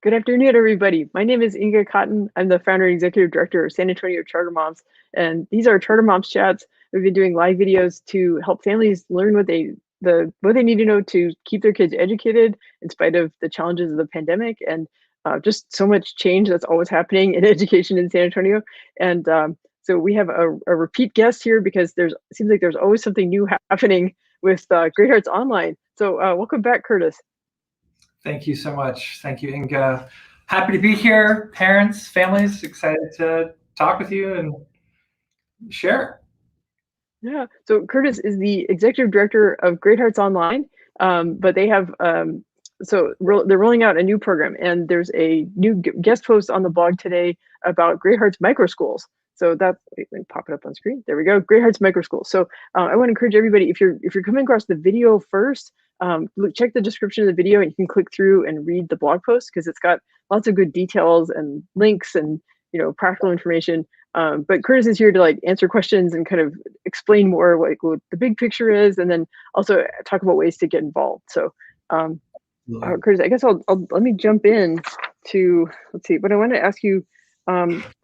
Good afternoon, everybody. My name is Inga Cotton. I'm the founder and executive director of San Antonio Charter Moms, and these are Charter Moms chats. We've been doing live videos to help families learn what they need to know to keep their kids educated in spite of the challenges of the pandemic and just so much change that's always happening in education in San Antonio. And so we have a repeat guest here because it seems like there's always something new happening with Great Hearts Online. So welcome back, Kurtis. Thank you so much. Thank you, Inga. Happy to be here. Parents, families, excited to talk with you and share. Yeah, so Kurtis is the executive director of Great Hearts Online, but they have they're rolling out a new program, and there's a new guest post on the blog today about Great Hearts Microschools. So let me pop it up on screen. There we go, Great Hearts Microschools. So I want to encourage everybody, if you're coming across the video first, check the description of the video, and you can click through and read the blog post because it's got lots of good details and links and practical information. But Kurtis is here to answer questions and kind of explain more what the big picture is, and then also talk about ways to get involved. So Kurtis, I guess let me jump in to, let's see, what I wanted to ask you.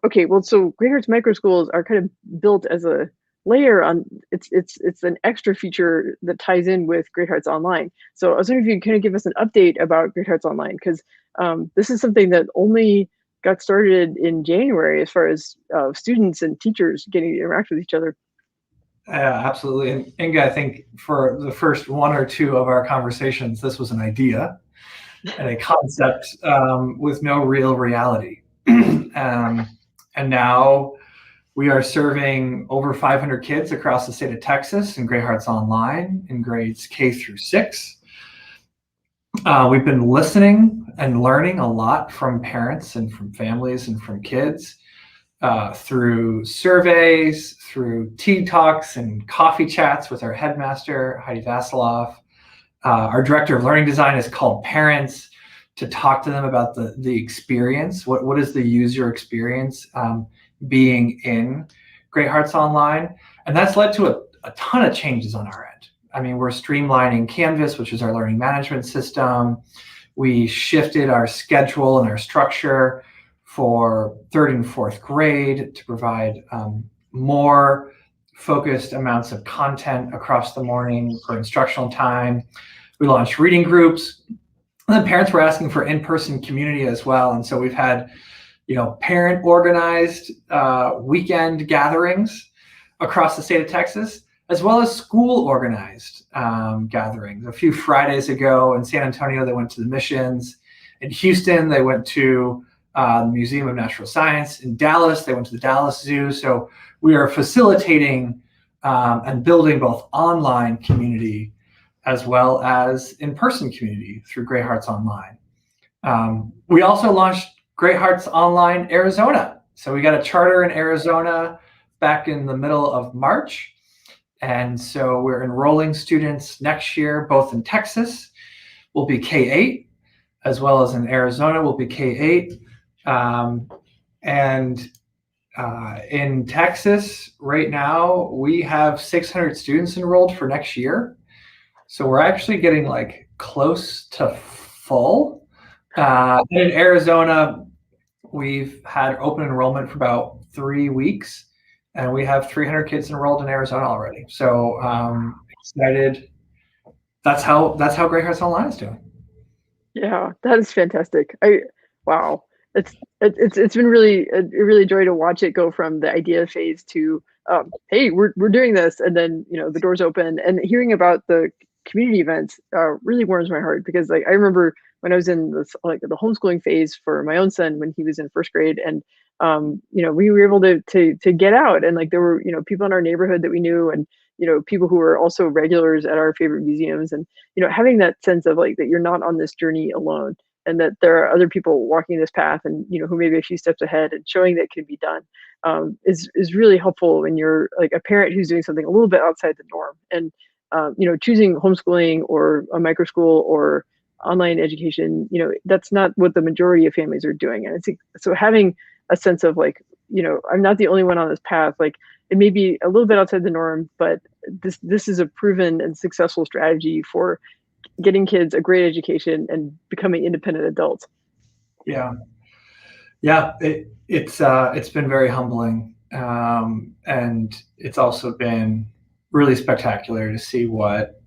Okay, well, so Great Hearts Microschools are kind of built as a layer on, it's an extra feature that ties in with Great Hearts Online. So I was wondering if you could kind of give us an update about Great Hearts Online, because this is something that only got started in January as far as students and teachers getting to interact with each other. Absolutely. And Inga, I think for the first one or two of our conversations, this was an idea and a concept with no real reality. And now we are serving over 500 kids across the state of Texas in Great Hearts Online in grades K through 6. We've been listening and learning a lot from parents and from families and from kids through surveys, through tea talks and coffee chats with our headmaster, Heidi Vasiloff. Our director of learning design has called parents to talk to them about the experience. What is the user experience being in Great Hearts Online? And that's led to a ton of changes on our end. I mean, we're streamlining Canvas, which is our learning management system. We shifted our schedule and our structure for 3rd and 4th grade to provide more focused amounts of content across the morning for instructional time. We launched reading groups. And then parents were asking for in-person community as well. And so we've had, parent organized weekend gatherings across the state of Texas, as well as school organized gatherings. A few Fridays ago in San Antonio, they went to the Missions. In Houston, they went to the Museum of Natural Science. In Dallas, they went to the Dallas Zoo. So we are facilitating and building both online community as well as in-person community through Great Hearts Online. We also launched Great Hearts Online Arizona. So we got a charter in Arizona back in the middle of March. And so we're enrolling students next year, both in Texas, will be K-8, as well as in Arizona will be K-8. In Texas right now, we have 600 students enrolled for next year. So we're actually getting close to full. In Arizona, we've had open enrollment for about 3 weeks, and we have 300 kids enrolled in Arizona already. So excited. That's how Great Hearts Online is doing. Yeah, that is fantastic. Wow. It's been really a joy to watch it go from the idea phase to hey, we're doing this, and then the doors open, and hearing about the community events really warms my heart, because I remember when I was in the homeschooling phase for my own son when he was in 1st grade, and we were able to get out, and there were people in our neighborhood that we knew, and people who were also regulars at our favorite museums, and having that sense of that you're not on this journey alone, and that there are other people walking this path, and who may be a few steps ahead, and showing that it can be done is really helpful when you're a parent who's doing something a little bit outside the norm. And choosing homeschooling or a microschool or online education, that's not what the majority of families are doing. And so having a sense of I'm not the only one on this path. It may be a little bit outside the norm, but this is a proven and successful strategy for getting kids a great education and becoming independent adults. Yeah. Yeah. It's been very humbling. And it's also been really spectacular to see what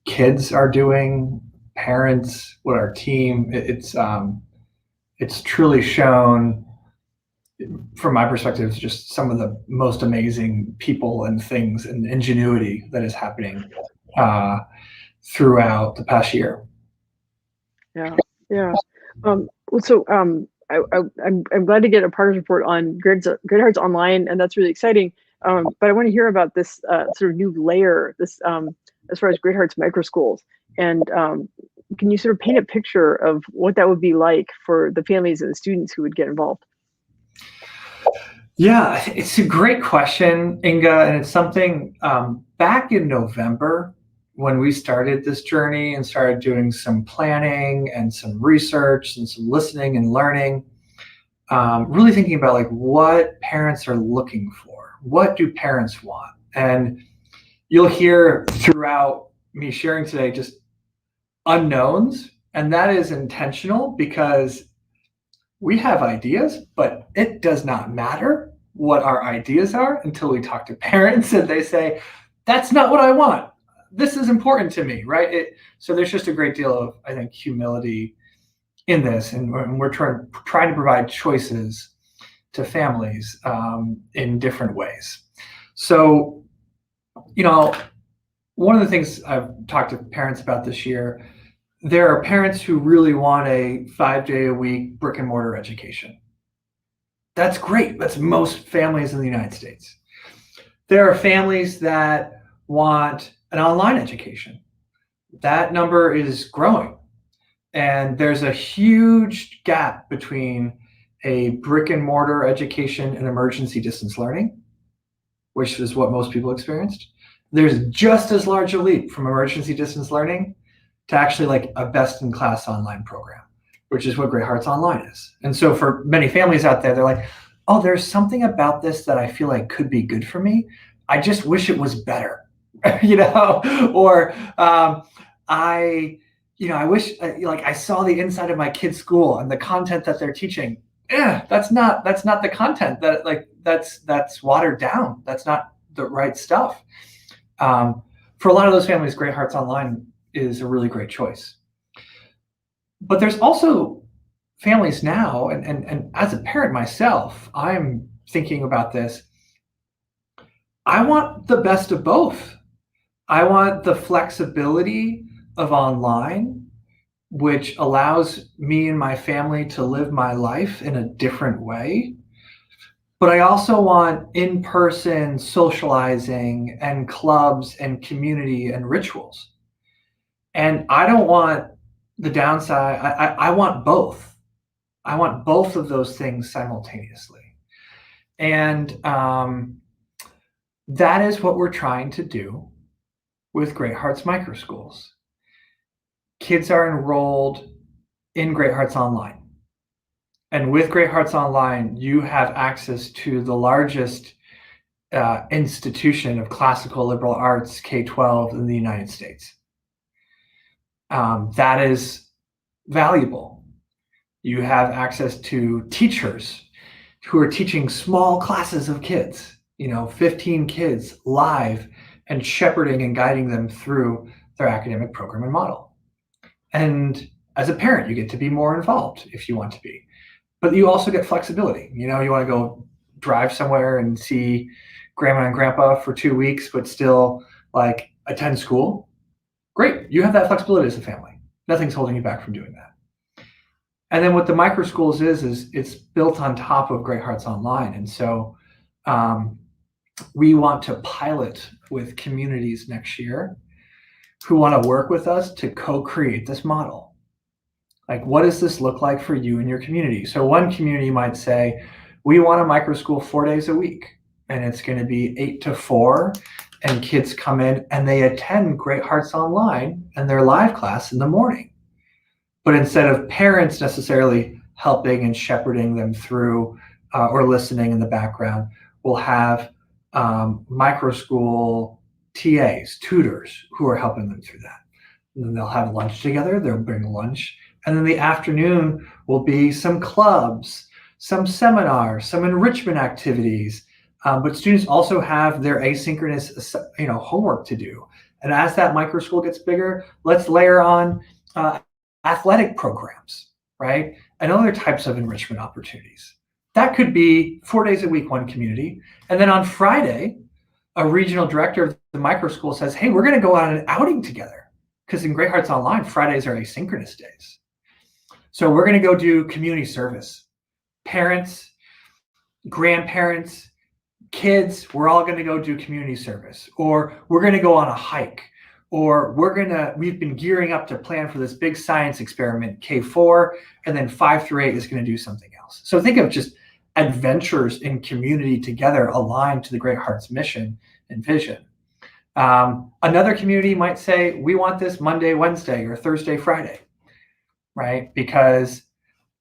kids are doing, parents, what our team, it's truly shown from my perspective, just some of the most amazing people and things and ingenuity that is happening uh, throughout the past year. Yeah, yeah. Well, so I'm glad to get a progress report on Great Hearts Online, and that's really exciting. But I want to hear about this sort of new layer, this as far as Great Hearts Microschools, and can you sort of paint a picture of what that would be like for the families and the students who would get involved? Yeah, it's a great question, Inga, and it's something back in November when we started this journey and started doing some planning and some research and some listening and learning, really thinking about like what parents are looking for. What do parents want? And you'll hear throughout me sharing today just unknowns, and that is intentional because we have ideas, but it does not matter what our ideas are until we talk to parents and they say, that's not what I want. This is important to me, right? So there's just a great deal of, I think, humility in this, and we're trying to provide choices to families in different ways. So, one of the things I've talked to parents about this year, there are parents who really want a 5-day-a-week brick and mortar education. That's great. That's most families in the United States. There are families that want an online education. That number is growing. And there's a huge gap between a brick and mortar education and emergency distance learning, which is what most people experienced. There's just as large a leap from emergency distance learning to actually like a best-in-class online program, which is what Great Hearts Online is. And so for many families out there, they're like, oh, there's something about this that I feel like could be good for me. I just wish it was better, or I wish like I saw the inside of my kid's school and the content that they're teaching. Yeah, that's not the content that's watered down. That's not the right stuff. For a lot of those families, Great Hearts Online is a really great choice. But there's also families now, and as a parent myself, I'm thinking about this. I want the best of both. I want the flexibility of online, which allows me and my family to live my life in a different way. But I also want in-person socializing and clubs and community and rituals. And I don't want the downside. I want both. I want both of those things simultaneously. And that is what we're trying to do with Great Hearts Microschools. Kids are enrolled in Great Hearts Online. And with Great Hearts Online, you have access to the largest institution of classical liberal arts K-12 in the United States. That is valuable. You have access to teachers who are teaching small classes of kids, 15 kids live, and shepherding and guiding them through their academic program and model. And as a parent, you get to be more involved if you want to be. But you also get flexibility. You want to go drive somewhere and see grandma and grandpa for 2 weeks, but still like attend school. Great. You have that flexibility as a family. Nothing's holding you back from doing that. And then what the microschools is it's built on top of Great Hearts Online. And so we want to pilot with communities next year who want to work with us to co-create this model. Like, what does this look like for you and your community? So one community might say, we want a microschool 4 days a week, and it's going to be 8 to 4, and kids come in and they attend Great Hearts Online and their live class in the morning. But instead of parents necessarily helping and shepherding them through or listening in the background, we'll have microschool TAs, tutors, who are helping them through that. And then they'll have lunch together. They'll bring lunch And then the afternoon will be some clubs, some seminars, some enrichment activities. But students also have their asynchronous, homework to do. And as that microschool gets bigger, let's layer on athletic programs, right? And other types of enrichment opportunities. That could be 4 days a week, one community. And then on Friday, a regional director of the microschool says, hey, we're going to go on an outing together. Because in Great Hearts Online, Fridays are asynchronous days. So we're going to go do community service. Parents, grandparents, kids, we're all going to go do community service. Or we're going to go on a hike. Or we've been gearing up to plan for this big science experiment, K4, and then 5 through 8 is going to do something else. So think of just adventures in community together aligned to the Great Hearts mission and vision. Another community might say, we want this Monday, Wednesday, or Thursday, Friday, right? Because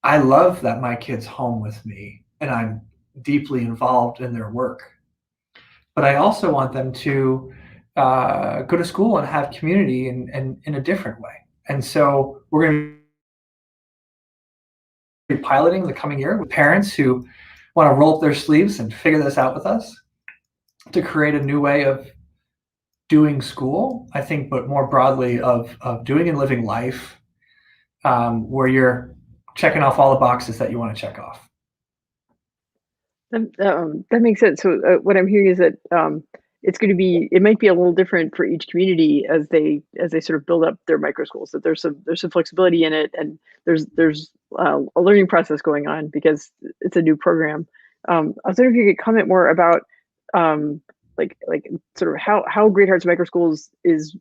I love that my kid's home with me and I'm deeply involved in their work. But I also want them to go to school and have community in a different way. And so we're going to be piloting the coming year with parents who want to roll up their sleeves and figure this out with us to create a new way of doing school, I think, but more broadly of doing and living life, where you're checking off all the boxes that you want to check off. That makes sense. So what I'm hearing is that it might be a little different for each community as they sort of build up their microschools. That there's some flexibility in it, and there's a learning process going on because it's a new program. I was wondering if you could comment more about like sort of how Great Hearts Microschools is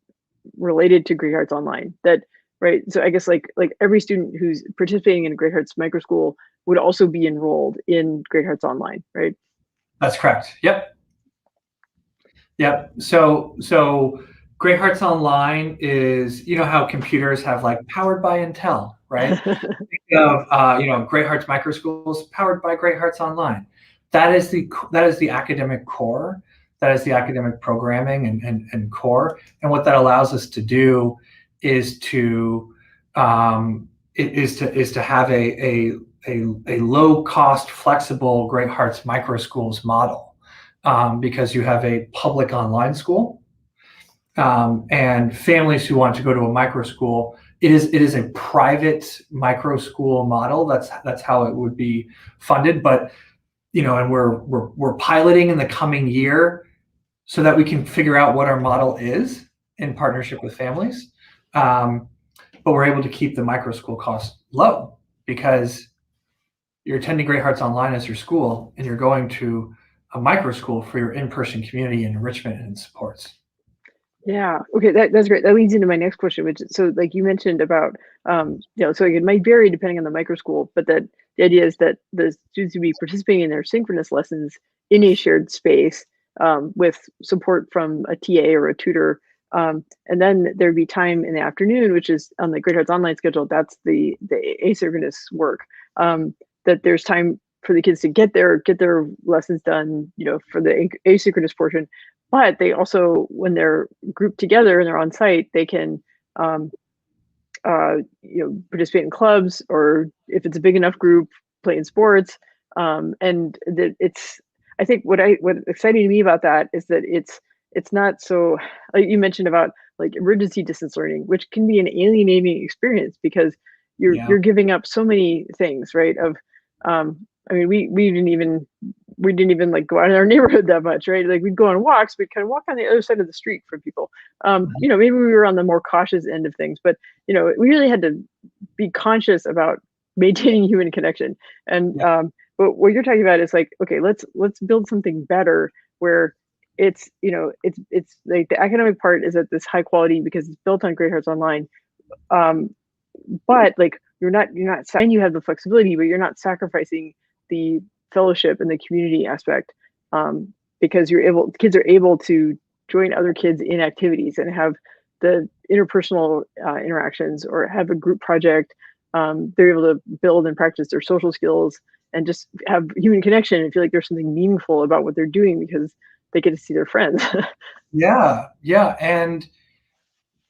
related to Great Hearts Online. That right. So I guess like every student who's participating in Great Hearts Microschool would also be enrolled in Great Hearts Online, right? That's correct. Yep. So Great Hearts Online is, how computers have like powered by Intel, right? Think of Great Hearts Microschools powered by Great Hearts Online. That is the academic core. That is the academic programming and core. And what that allows us to do is to have a low cost, flexible Great Hearts Microschools model, because you have a public online school, and families who want to go to a microschool. It is a private microschool model. That's how it would be funded. But and we're piloting in the coming year so that we can figure out what our model is in partnership with families. But we're able to keep the microschool cost low because you're attending Great Hearts Online as your school, and you're going to a microschool for your in-person community and enrichment and supports. Yeah. Okay. That's great. That leads into my next question, which so like you mentioned about so it might vary depending on the microschool, but that the idea is that the students would be participating in their synchronous lessons in a shared space with support from a TA or a tutor. And then there'd be time in the afternoon, which is on the Great Hearts Online schedule. That's the asynchronous work. That there's time for the kids to get their lessons done, for the asynchronous portion. But they also, when they're grouped together and they're on site, they can, participate in clubs, or if it's a big enough group, play in sports. And I think what's exciting to me about that is that it's not so, like you mentioned about like emergency distance learning, which can be an alienating experience because you're giving up so many things, right? I mean, we didn't even like go out in our neighborhood that much, right? Like we'd go on walks, we'd kind of walk on the other side of the street from people. Maybe we were on the more cautious end of things, but we really had to be conscious about maintaining human connection. And but what you're talking about is like, okay, let's build something better where it's like the academic part is at this high quality because it's built on Great Hearts Online. But like you're not, and you have the flexibility, but you're not sacrificing the fellowship and the community aspect, because kids are able to join other kids in activities and have the interpersonal interactions or have a group project. They're able to build and practice their social skills and just have human connection and feel like there's something meaningful about what they're doing because they get to see their friends. Yeah. And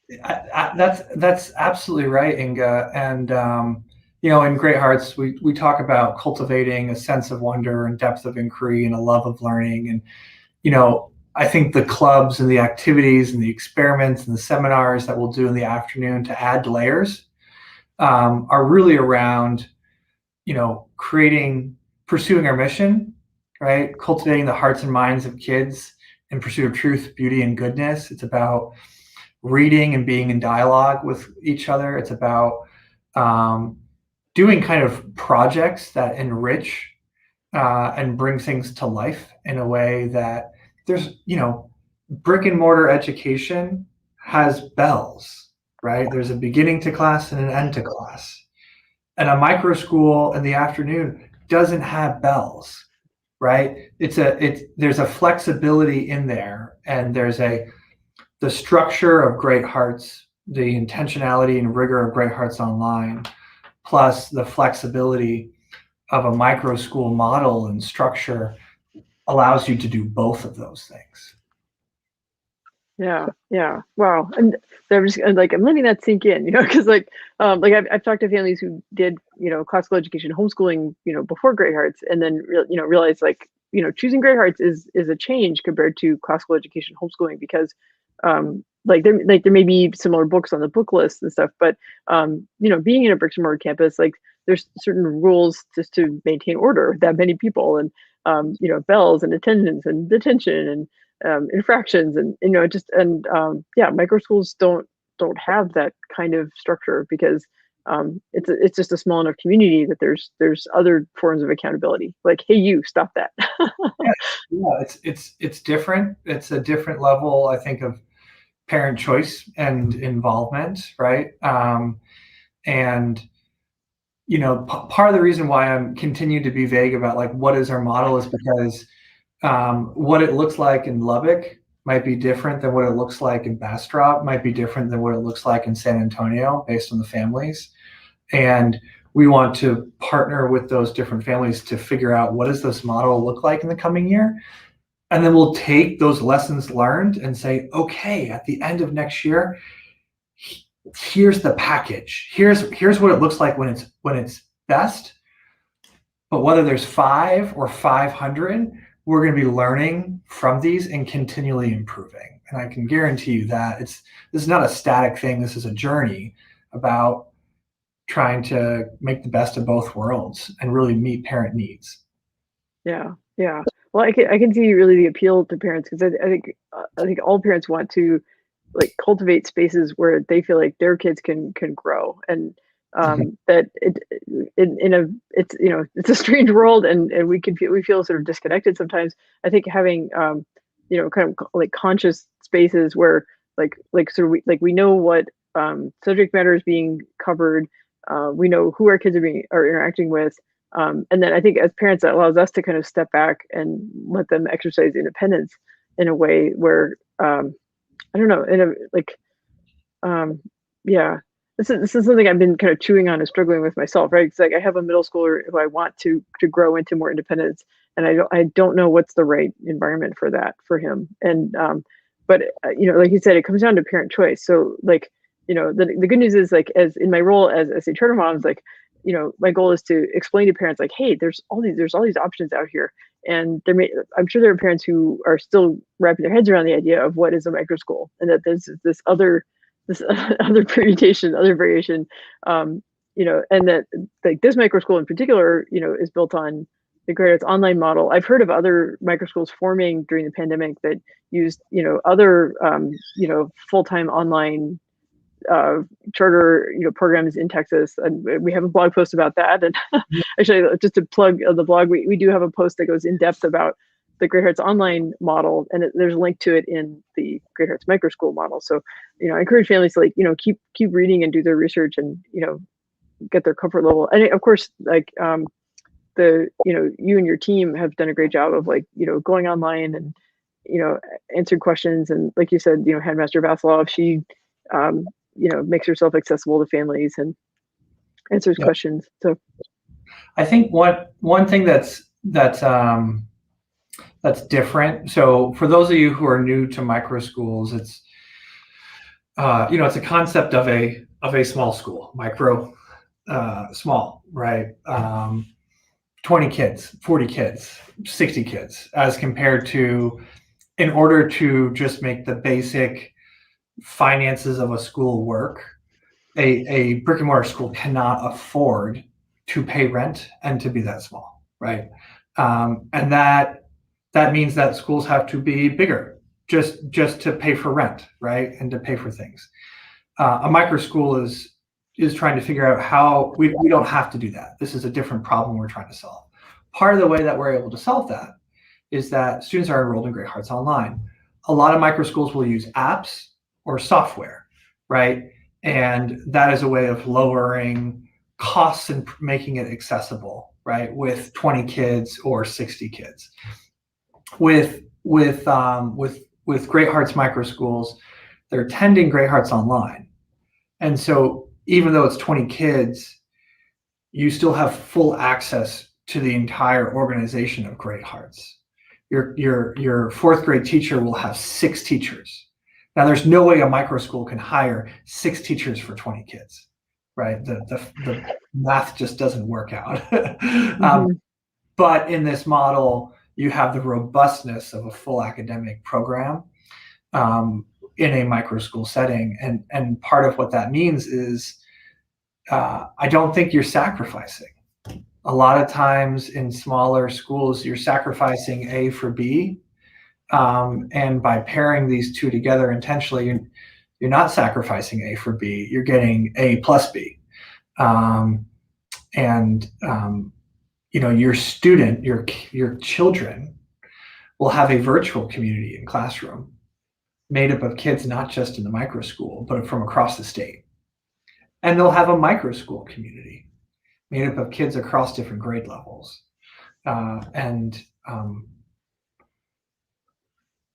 That's absolutely right, Inga. And in Great Hearts, we talk about cultivating a sense of wonder and depth of inquiry and a love of learning. And I think the clubs and the activities and the experiments and the seminars that we'll do in the afternoon to add layers are really around pursuing our mission, right? Cultivating the hearts and minds of kids in pursuit of truth, beauty, and goodness. It's about reading and being in dialogue with each other. It's about doing kind of projects that enrich and bring things to life in a way that there's, brick and mortar education has bells, right? There's a beginning to class and an end to class. And a micro school in the afternoon doesn't have bells, right? There's a flexibility in there, and there's the structure of Great Hearts, the intentionality and rigor of Great Hearts Online, plus the flexibility of a micro school model and structure allows you to do both of those things. Yeah. Wow. And I'm just I'm letting that sink in, because I've talked to families who did, classical education homeschooling, before Great Hearts, and then realized choosing Great Hearts is a change compared to classical education homeschooling, because there may be similar books on the book list and stuff, but being in a bricks and mortar campus, there's certain rules just to maintain order, that many people, and bells and attendance and detention and infractions, and micro schools don't have that kind of structure, because it's just a small enough community that there's other forms of accountability, like, hey, you stop that. Yeah, it's different. It's a different level, I think, of parent choice and involvement, right? And part of the reason why I'm continuing to be vague about what is our model is because what it looks like in Lubbock might be different than what it looks like in Bastrop, might be different than what it looks like in San Antonio, based on the families. And we want to partner with those different families to figure out what does this model look like in the coming year. And then we'll take those lessons learned and say, okay, at the end of next year, here's the package. Here's what it looks like when it's best. But whether there's 5 or 500, we're going to be learning from these and continually improving. And I can guarantee you that this is not a static thing. This is a journey about trying to make the best of both worlds and really meet parent needs. Yeah. Well, I can see really the appeal to parents, because I think all parents want to cultivate spaces where they feel like their kids can grow, and that it's a strange world, and we feel sort of disconnected sometimes. I think having kind of conscious spaces where we know what subject matter is being covered, we know who our kids are interacting with, and then I think as parents, that allows us to kind of step back and let them exercise independence in a way where I don't know, this is something I've been kind of chewing on and struggling with myself, right? It's I have a middle schooler who I want to grow into more independence, and I don't know what's the right environment for that for him. And but like you said, it comes down to parent choice. So the good news is, as in my role as a charter mom, my goal is to explain to parents hey, there's all these options out here. And I'm sure there are parents who are still wrapping their heads around the idea of what is a micro school, and that there's this other permutation, other variation, and that this micro school in particular, is built on the Great Hearts Online model. I've heard of other micro schools forming during the pandemic that used, other, full-time online charter programs in Texas, and we have a blog post about that. And actually, just to plug the blog, we do have a post that goes in depth about the Great Hearts Online model, and there's a link to it in the Great Hearts Microschool model. So I encourage families to keep reading and do their research, and get their comfort level. And of course, you and your team have done a great job of going online and answering questions, and like you said, Headmaster Vasilov, she makes herself accessible to families and answers questions. So I think one thing that's different. So for those of you who are new to micro schools, it's a concept of a small school, micro, small, right? 20 kids, 40 kids, 60 kids, as compared to, in order to just make the basic finances of a school work, a brick and mortar school cannot afford to pay rent and to be that small, right? And that means that schools have to be bigger just to pay for rent, right, and to pay for things. A micro school is trying to figure out how we don't have to do that. This is a different problem we're trying to solve. Part of the way that we're able to solve that is that students are enrolled in Great Hearts Online. A lot of micro schools will use apps or software, right? And that is a way of lowering costs and making it accessible, right? With 20 kids or 60 kids. With Great Hearts Microschools, they're attending Great Hearts Online. And so even though it's 20 kids, you still have full access to the entire organization of Great Hearts. Your fourth grade teacher will have 6 teachers. Now, there's no way a micro school can hire 6 teachers for 20 kids, right? The math just doesn't work out. But in this model, you have the robustness of a full academic program in a micro school setting. And part of what that means is I don't think you're sacrificing. A lot of times in smaller schools, you're sacrificing A for B. And by pairing these two together intentionally, you're not sacrificing A for B. You're getting A plus B. Your student, your children will have a virtual community in classroom made up of kids not just in the micro school, but from across the state. And they'll have a micro school community made up of kids across different grade levels.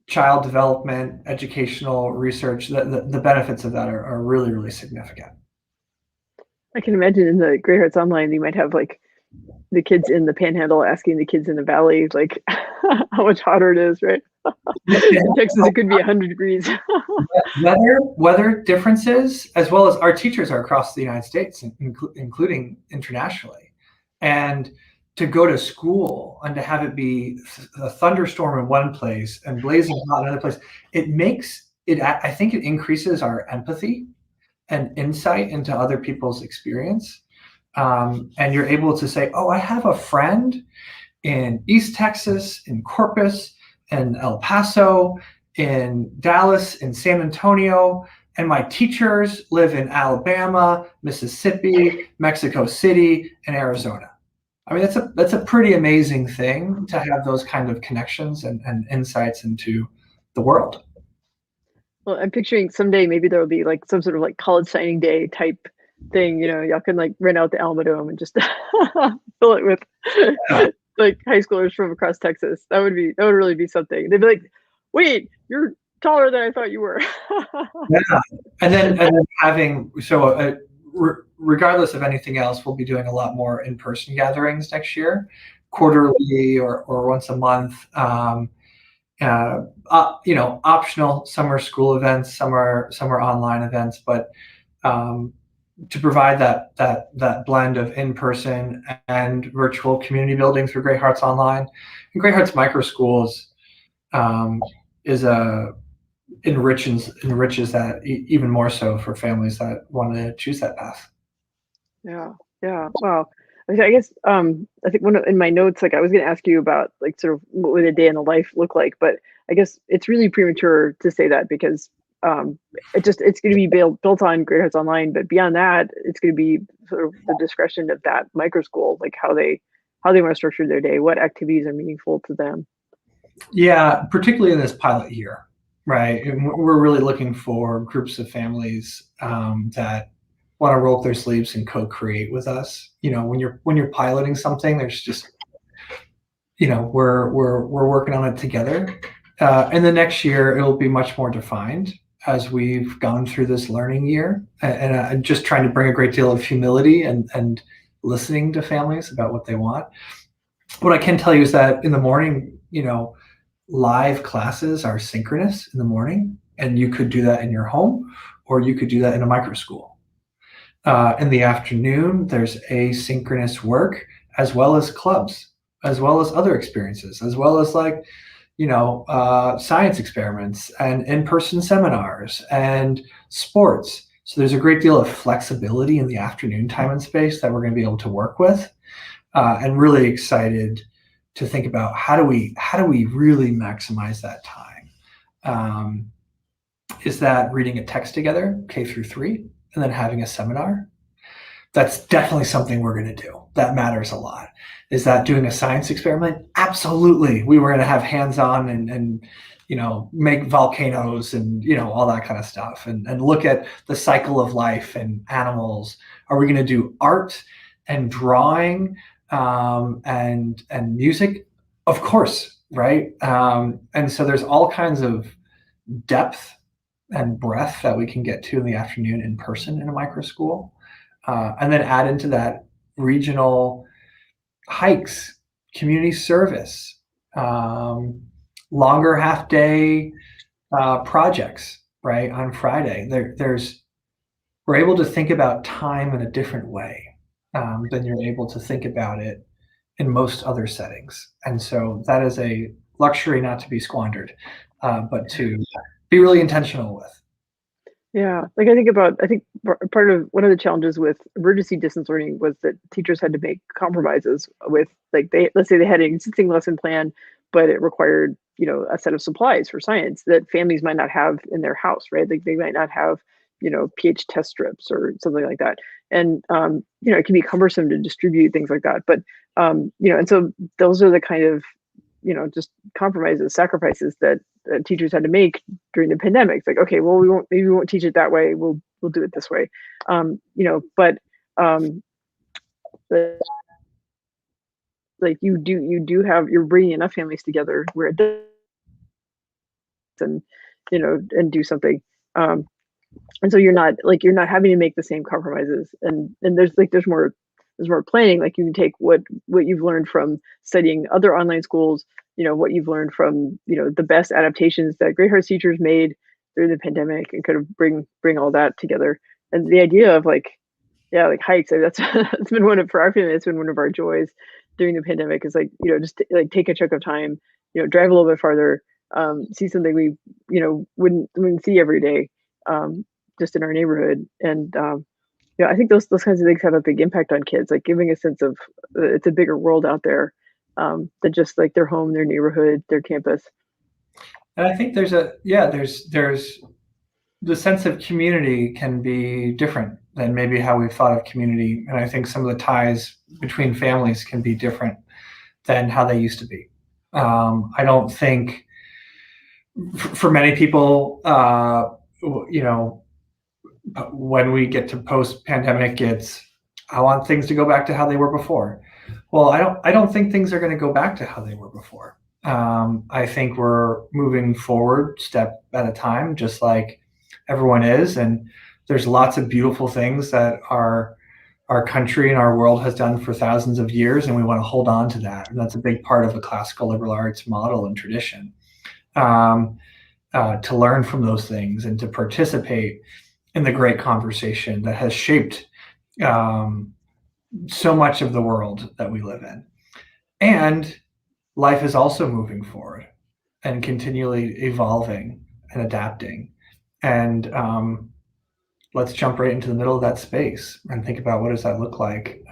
Child development, educational research, the benefits of that are really, really significant. I can imagine in the Great Hearts Online, you might have like the kids in the Panhandle asking the kids in the Valley, like how much hotter it is, right? In Texas, it could be 100 degrees. Weather differences, as well as our teachers are across the United States, including internationally. And to go to school and to have it be a thunderstorm in one place and blazing hot in another place, I think it increases our empathy and insight into other people's experience. And you're able to say, oh, I have a friend in East Texas, in Corpus, in El Paso, in Dallas, in San Antonio, and my teachers live in Alabama, Mississippi, Mexico City, and Arizona. I mean, that's a pretty amazing thing to have those kind of connections and insights into the world. Well, I'm picturing someday maybe there will be like some sort of like college signing day type thing, y'all can like rent out the Alamo Dome and just fill it with like high schoolers from across Texas. That would really be something. They'd be like, wait, you're taller than I thought you were. Yeah. And then having, regardless of anything else, we'll be doing a lot more in-person gatherings next year, quarterly or once a month. Optional. Some are school events, some are online events, but to provide that blend of in-person and virtual community building through Great Hearts Online. And Great Hearts Microschools enriches that even more so for families that want to choose that path. Yeah. Wow. I guess I think in my notes, like I was going to ask you about like sort of what would a day in the life look like, but I guess it's really premature to say that because it's going to be built on Great Hearts Online, but beyond that, it's going to be sort of the discretion of that micro school, like how they want to structure their day, what activities are meaningful to them. Yeah, particularly in this pilot year, right? And we're really looking for groups of families that want to roll up their sleeves and co-create with us. When you're piloting something, there's just, we're working on it together. And the next year, it will be much more defined as we've gone through this learning year, and just trying to bring a great deal of humility and listening to families about what they want. What I can tell you is that in the morning, live classes are synchronous in the morning, and you could do that in your home, or you could do that in a microschool. In the afternoon, there's asynchronous work, as well as clubs, as well as other experiences, as well as like, science experiments and in-person seminars and sports. So there's a great deal of flexibility in the afternoon time and space that we're going to be able to work with, and really excited to think about how do we really maximize that time. Is that reading a text together, K through 3, and then having a seminar? That's definitely something we're going to do. That matters a lot. Is that doing a science experiment? Absolutely. We were going to have hands-on and make volcanoes and, all that kind of stuff and look at the cycle of life and animals. Are we going to do art and drawing and music? Of course, right? And so there's all kinds of depth and breadth that we can get to in the afternoon in person in a microschool. And then add into that regional hikes, community service, longer half-day projects, right, on Friday. We're able to think about time in a different way than you're able to think about it in most other settings. And so that is a luxury not to be squandered, but to be really intentional with. Yeah, like I think part of one of the challenges with emergency distance learning was that teachers had to make compromises with, like, let's say they had an existing lesson plan, but it required, a set of supplies for science that families might not have in their house, right? Like they might not have, pH test strips or something like that. And it can be cumbersome to distribute things like that. But and so those are the kind of, just compromises, sacrifices that teachers had to make during the pandemic. It's like, okay, well, maybe we won't teach it that way. We'll do it this way. But like you're bringing enough families together where it does, and and do something. And so you're not having to make the same compromises. And there's more planning. Like you can take what you've learned from studying other online schools, what you've learned from, the best adaptations that Great Hearts teachers made through the pandemic, and kind of bring all that together. And the idea of like hikes, that's that's been for our family, it's been one of our joys during the pandemic, is like, just like take a chunk of time, drive a little bit farther, see something we, wouldn't see every day, just in our neighborhood. And I think those kinds of things have a big impact on kids, like giving a sense of it's a bigger world out there, than just like their home, their neighborhood, their campus. And I think there's the sense of community can be different than maybe how we've thought of community. And I think some of the ties between families can be different than how they used to be. I don't think for many people, when we get to post-pandemic, I want things to go back to how they were before. Well, I don't think things are going to go back to how they were before. I think we're moving forward step at a time, just like everyone is. And there's lots of beautiful things that our country and our world has done for thousands of years, and we want to hold on to that. And that's a big part of the classical liberal arts model and tradition, to learn from those things and to participate in the great conversation that has shaped so much of the world that we live in. And life is also moving forward and continually evolving and adapting. And let's jump right into the middle of that space and think about what does that look like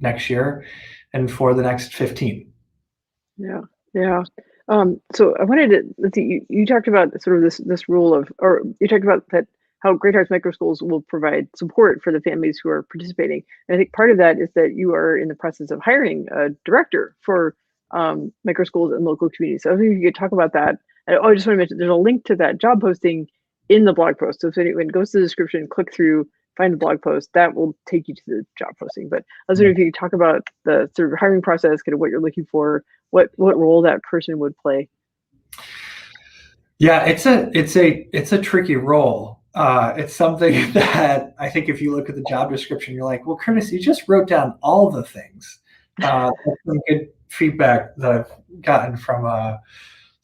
next year and for the next 15. Yeah. So I wanted to, let's see, you talked about sort of this rule of, or you talked about that, how Great Hearts Microschools will provide support for the families who are participating. And I think part of that is that you are in the process of hiring a director for microschools and local communities. So I think you could talk about that. And I just want to mention, there's a link to that job posting in the blog post. So if anyone goes to the description, click through, find the blog post, that will take you to the job posting. But I was wondering if you could talk about the sort of hiring process, kind of what you're looking for, what role that person would play. Yeah, it's a tricky role. It's something that I think if you look at the job description, you're like, well, Kurtis, you just wrote down all the things. That's some good feedback that I've gotten from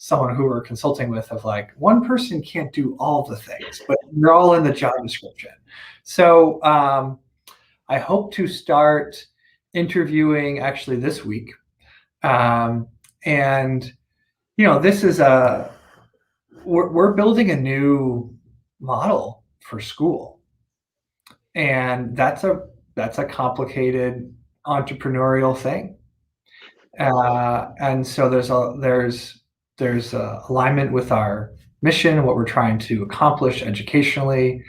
someone who we're consulting with of like, one person can't do all the things, but they're all in the job description. So I hope to start interviewing actually this week. And, this is we're building a new model for school. And that's a complicated entrepreneurial thing. And so there's alignment with our mission, what we're trying to accomplish educationally.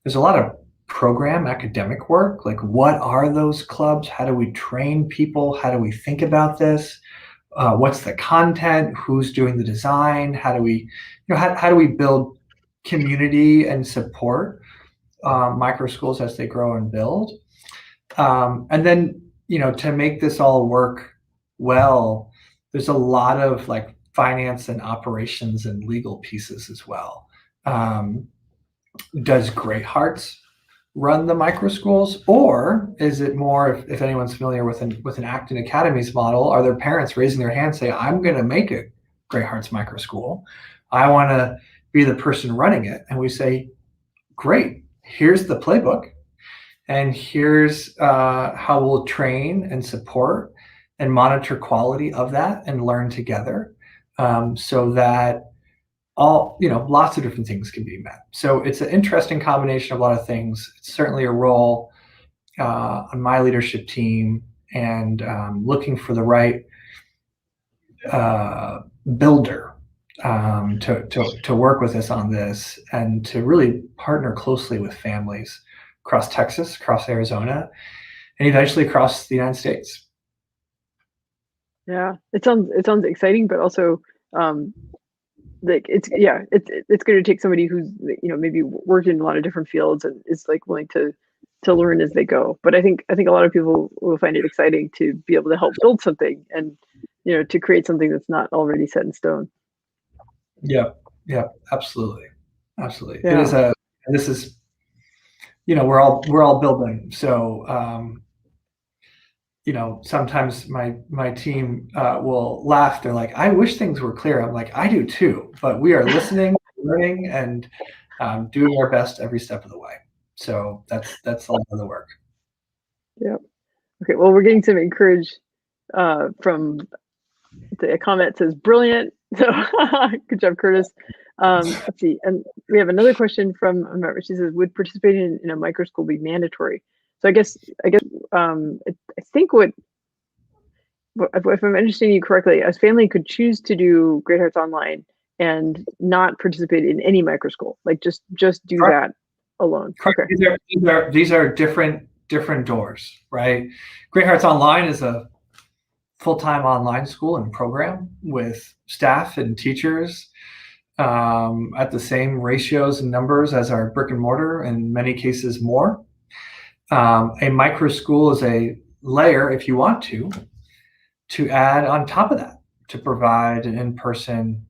There's a lot of program academic work, like what are those clubs? How do we train people? How do we think about this? What's the content? Who's doing the design? How do we, how do we build community and support micro schools as they grow and build? And then, to make this all work well, there's a lot of like finance and operations and legal pieces as well. Does Great Hearts run the micro schools, or is it more, if anyone's familiar with an Acton Academies model, are there parents raising their hand say, I'm going to make a Great Hearts Microschool, I want to be the person running it? And we say, great, here's the playbook, and here's how we'll train and support and monitor quality of that and learn together, so that all, lots of different things can be met. So it's an interesting combination of a lot of things. It's certainly a role on my leadership team, and looking for the right builder to work with us on this, and to really partner closely with families across Texas, across Arizona, and eventually across the United States. Yeah, it sounds exciting, but also like it's going to take somebody who's maybe worked in a lot of different fields and is like willing to learn as they go. But I think a lot of people will find it exciting to be able to help build something, and to create something that's not already set in stone. Yeah, absolutely. Yeah. It is this is, we're all building. So sometimes my team will laugh. They're like, I wish things were clear. I'm like, I do too, but we are listening, learning, and doing our best every step of the way. So that's a lot of the work. Yeah. Okay. Well, we're getting some encouragement from the comment says brilliant. So good job, Kurtis. Let's see. And we have another question from Amara. She says, would participating in a micro school be mandatory? So I guess I think if I'm understanding you correctly, a family could choose to do Great Hearts Online and not participate in any micro school, like just do that alone. Okay. These are different doors, right? Great Hearts Online is a full-time online school and program with staff and teachers at the same ratios and numbers as our brick and mortar, in many cases more. A micro school is a layer, if you want to add on top of that, to provide an in-person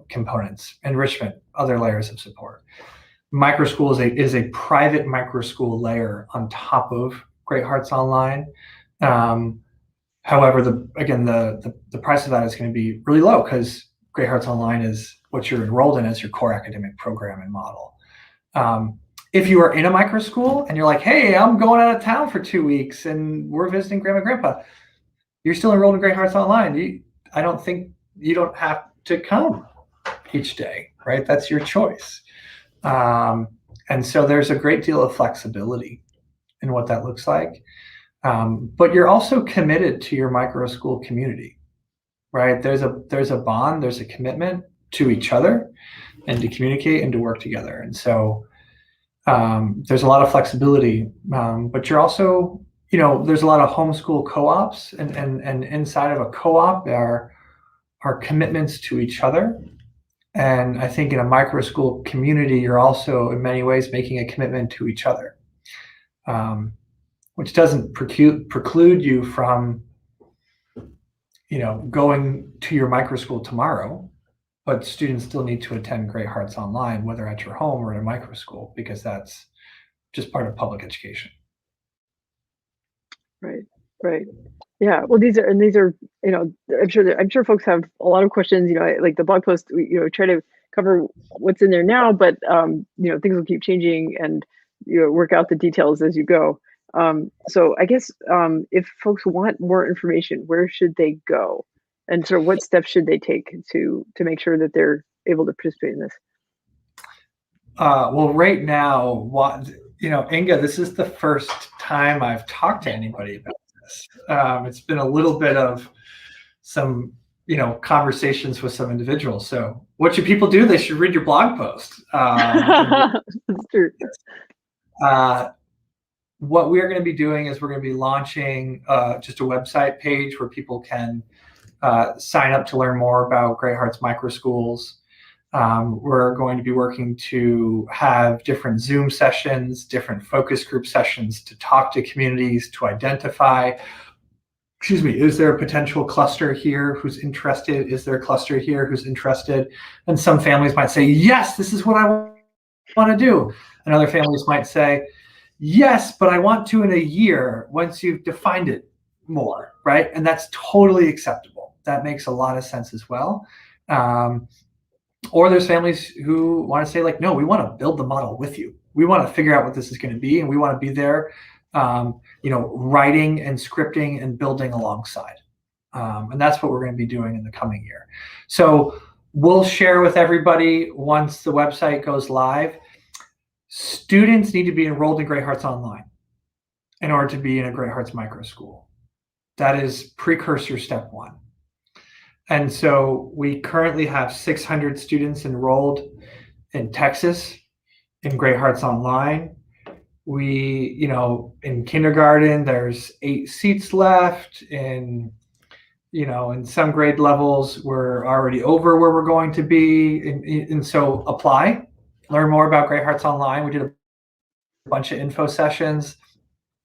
components, enrichment, other layers of support. Micro school is a private micro school layer on top of Great Hearts Online. However, the price of that is going to be really low, because Great Hearts Online is what you're enrolled in as your core academic program and model. If you are in a micro school and you're like, hey, I'm going out of town for 2 weeks and we're visiting grandma and grandpa, you're still enrolled in Great Hearts Online. I don't think you don't have to come each day, right? That's your choice. And so there's a great deal of flexibility in what that looks like. But you're also committed to your micro school community, right? There's a bond, there's a commitment to each other and to communicate and to work together. And so there's a lot of flexibility, but you're also, there's a lot of homeschool co-ops, and inside of a co-op are commitments to each other. And I think in a micro school community, you're also in many ways making a commitment to each other, which doesn't preclude you from, going to your micro school tomorrow, but students still need to attend Great Hearts Online, whether at your home or in a micro school, because that's just part of public education. Right. Yeah, well, these are, I'm sure folks have a lot of questions. Like the blog post, try to cover what's in there now, but things will keep changing, and work out the details as you go. So I guess if folks want more information, where should they go, and sort of what steps should they take to make sure that they're able to participate in this? Well, right now, Inga, this is the first time I've talked to anybody about this. It's been a little bit of some, conversations with some individuals. So what should people do? They should read your blog post. That's true. What we're going to be doing is we're going to be launching just a website page where people can sign up to learn more about Great Hearts Microschools. We're going to be working to have different Zoom sessions, different focus group sessions to talk to communities, to identify, is there a potential cluster here who's interested? Is there a cluster here who's interested? And some families might say, yes, this is what I want to do. And other families might say, yes, but I want to in a year once you've defined it more, right? And that's totally acceptable. That makes a lot of sense as well. Or there's families who want to say, like, no, we want to build the model with you. We want to figure out what this is going to be, and we want to be there, writing and scripting and building alongside. And that's what we're going to be doing in the coming year. So we'll share with everybody once the website goes live. Students need to be enrolled in Great Hearts Online in order to be in a Great Hearts Microschool. That is precursor step one. And so we currently have 600 students enrolled in Texas in Great Hearts Online. We, in kindergarten, there's 8 seats left. In some grade levels, we're already over where we're going to be. And so apply, learn more about Great Hearts Online. We did a bunch of info sessions.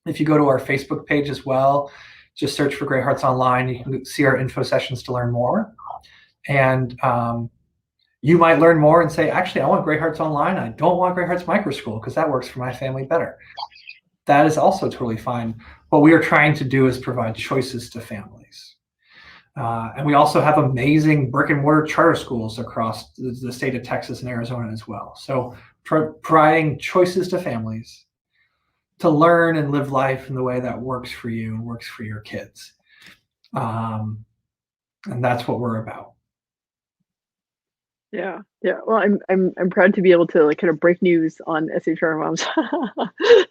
If you go to our Facebook page as well, just search for Great Hearts Online. You can see our info sessions to learn more. And you might learn more and say, actually, I want Great Hearts Online. I don't want Great Hearts Microschool because that works for my family better. That is also totally fine. What we are trying to do is provide choices to families. And we also have amazing brick and mortar charter schools across the state of Texas and Arizona as well. So providing choices to families to learn and live life in the way that works for you and works for your kids. And that's what we're about. Yeah. Well, I'm proud to be able to kind of break news on SHR Moms.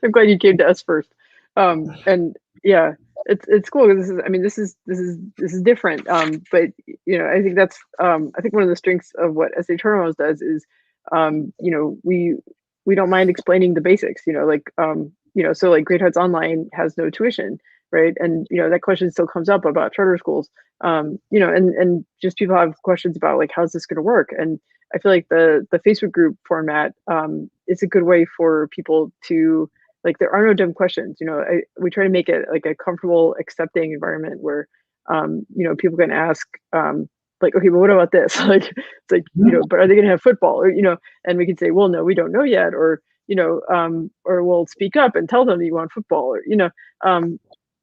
I'm glad you came to us first. And yeah, it's cool because this is different. But I think that's I think one of the strengths of what SHR Moms does is we don't mind explaining the basics. So like Great Hearts Online has no tuition, right? And that question still comes up about charter schools. And just people have questions about like, how's this going to work? And I feel like the Facebook group format is a good way for people to, like, there are no dumb questions. We try to make it like a comfortable, accepting environment where people can ask like, okay, but what about this? Like, it's like, but are they going to have football? Or and we can say, well, no, we don't know yet. Or or we'll speak up and tell them that you want football. Or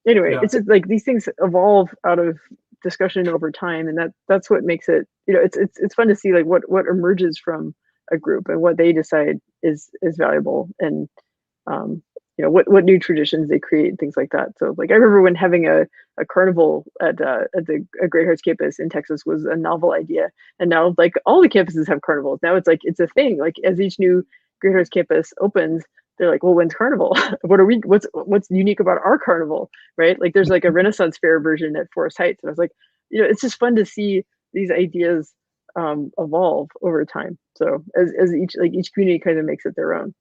anyway, Yeah. it's just like these things evolve out of discussion over time, and that's what makes it. It's fun to see like what emerges from a group and what they decide is valuable, and what new traditions they create and things like that. So like I remember when having a carnival at the Great Hearts campus in Texas was a novel idea, and now like all the campuses have carnivals. Now it's like it's a thing. Like as each new Great Hearts campus opens, they're like, well, when's carnival? What's unique about our carnival, right? Like there's like a Renaissance fair version at Forest Heights, and I was like, it's just fun to see these ideas evolve over time. So as each community kind of makes it their own.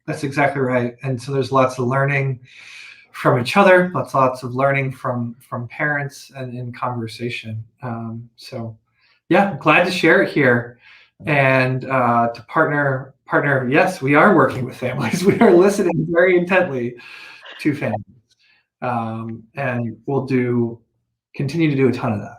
That's exactly right. And so there's lots of learning from each other, lots of learning from parents and in conversation. So yeah, glad to share it here and to partner. Yes, we are working with families. We are listening very intently to families, and we'll continue to do a ton of that.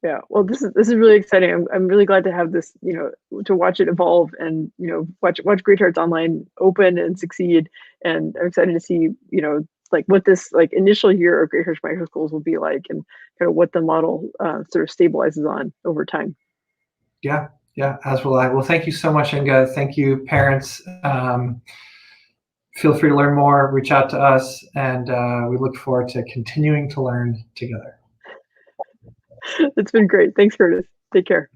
Yeah. Well, this is really exciting. I'm really glad to have this, to watch it evolve and watch Great Hearts Online open and succeed. And I'm excited to see like what this like initial year of Great Hearts Microschools will be like, and kind of what the model sort of stabilizes on over time. Yeah, yeah, as will I. Well, thank you so much, Inga. Thank you, parents. Feel free to learn more, reach out to us, and we look forward to continuing to learn together. It's been great. Thanks, Kurtis. Take care.